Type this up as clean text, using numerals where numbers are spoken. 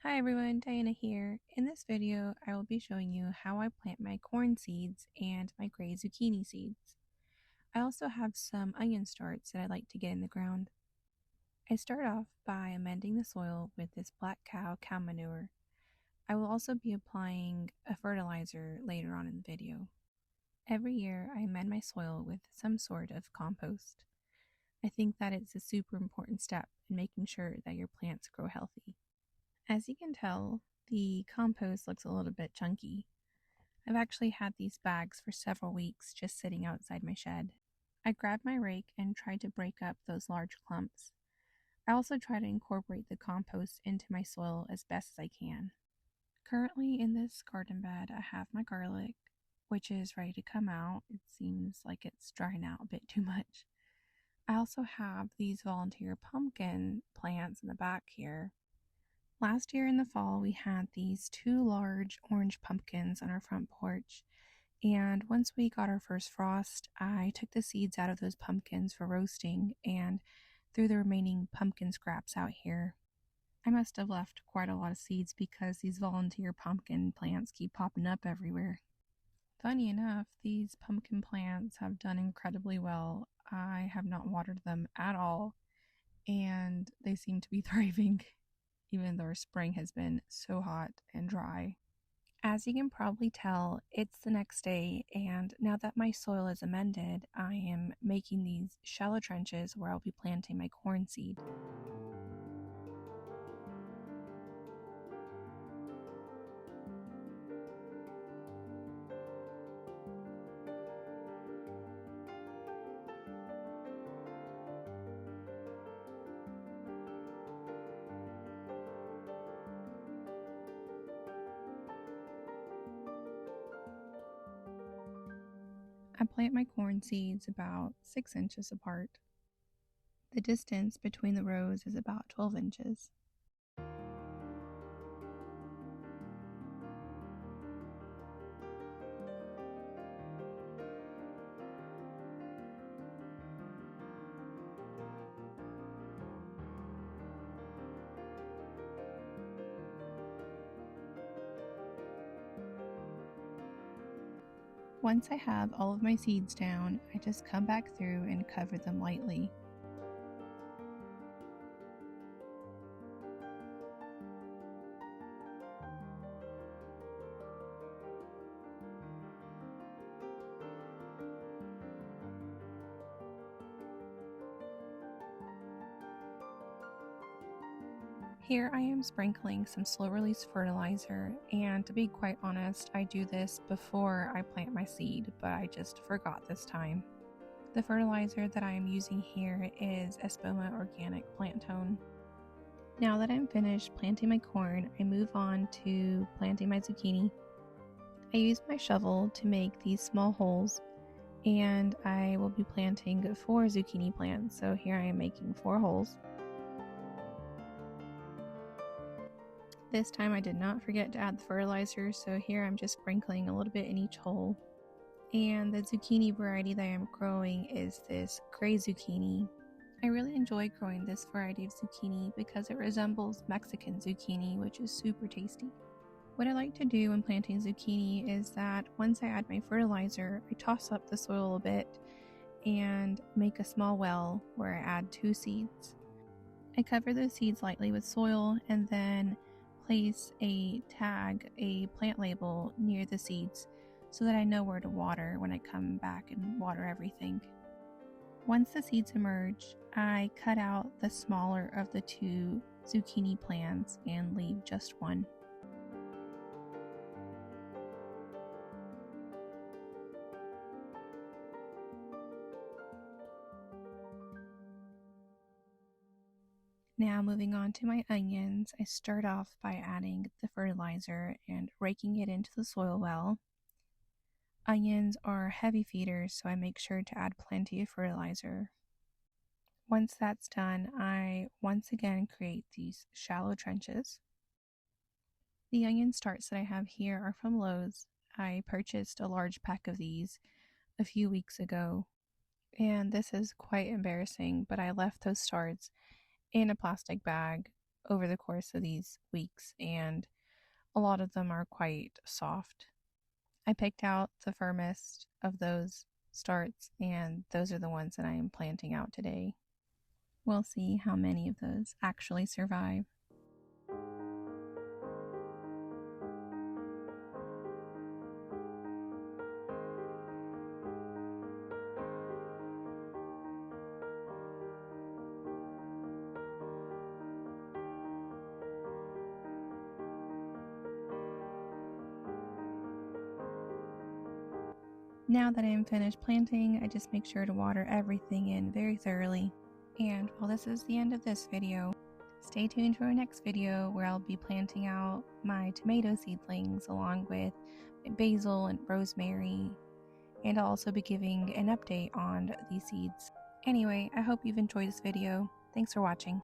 Hi everyone, Diana here. In this video, I will be showing you how I plant my corn seeds and my gray zucchini seeds. I also have some onion starts that I like to get in the ground. I start off by amending the soil with this black cow manure. I will also be applying a fertilizer later on in the video. Every year, I amend my soil with some sort of compost. I think that it's a super important step in making sure that your plants grow healthy. As you can tell, the compost looks a little bit chunky. I've actually had these bags for several weeks just sitting outside my shed. I grabbed my rake and tried to break up those large clumps. I also try to incorporate the compost into my soil as best as I can. Currently in this garden bed, I have my garlic, which is ready to come out. It seems like it's drying out a bit too much. I also have these volunteer pumpkin plants in the back here. Last year in the fall, we had these two large orange pumpkins on our front porch, and once we got our first frost, I took the seeds out of those pumpkins for roasting and threw the remaining pumpkin scraps out here. I must have left quite a lot of seeds because these volunteer pumpkin plants keep popping up everywhere. Funny enough, these pumpkin plants have done incredibly well. I have not watered them at all, and they seem to be thriving even though our spring has been so hot and dry. As you can probably tell, it's the next day, and now that my soil is amended, I am making these shallow trenches where I'll be planting my corn seed. I plant my corn seeds about 6 inches apart. The distance between the rows is about 12 inches. Once I have all of my seeds down, I just come back through and cover them lightly. Here I am sprinkling some slow release fertilizer, and to be quite honest, I do this before I plant my seed, but I just forgot this time. The fertilizer that I am using here is Espoma Organic Plant Tone. Now that I'm finished planting my corn, I move on to planting my zucchini. I use my shovel to make these small holes, and I will be planting 4 zucchini plants, so here I am making 4 holes. This time I did not forget to add the fertilizer, so here I'm just sprinkling a little bit in each hole. And the zucchini variety that I'm growing is this gray zucchini. I really enjoy growing this variety of zucchini because it resembles Mexican zucchini, which is super tasty. What I like to do when planting zucchini is that once I add my fertilizer, I toss up the soil a bit and make a small well where I add 2 seeds. I cover those seeds lightly with soil and then place a tag, a plant label near the seeds so that I know where to water when I come back and water everything. Once the seeds emerge, I cut out the smaller of the 2 zucchini plants and leave just one. Now moving on to my onions, I start off by adding the fertilizer and raking it into the soil well. Onions are heavy feeders, so I make sure to add plenty of fertilizer. Once that's done, I once again create these shallow trenches. The onion starts that I have here are from Lowe's. I purchased a large pack of these a few weeks ago, and this is quite embarrassing, but I left those starts in a plastic bag over the course of these weeks, and a lot of them are quite soft. I picked out the firmest of those starts, and those are the ones that I am planting out today. We'll see how many of those actually survive. Now that I am finished planting, I just make sure to water everything in very thoroughly. And while this is the end of this video, stay tuned for our next video where I'll be planting out my tomato seedlings along with basil and rosemary, and I'll also be giving an update on these seeds. Anyway, I hope you've enjoyed this video. Thanks for watching.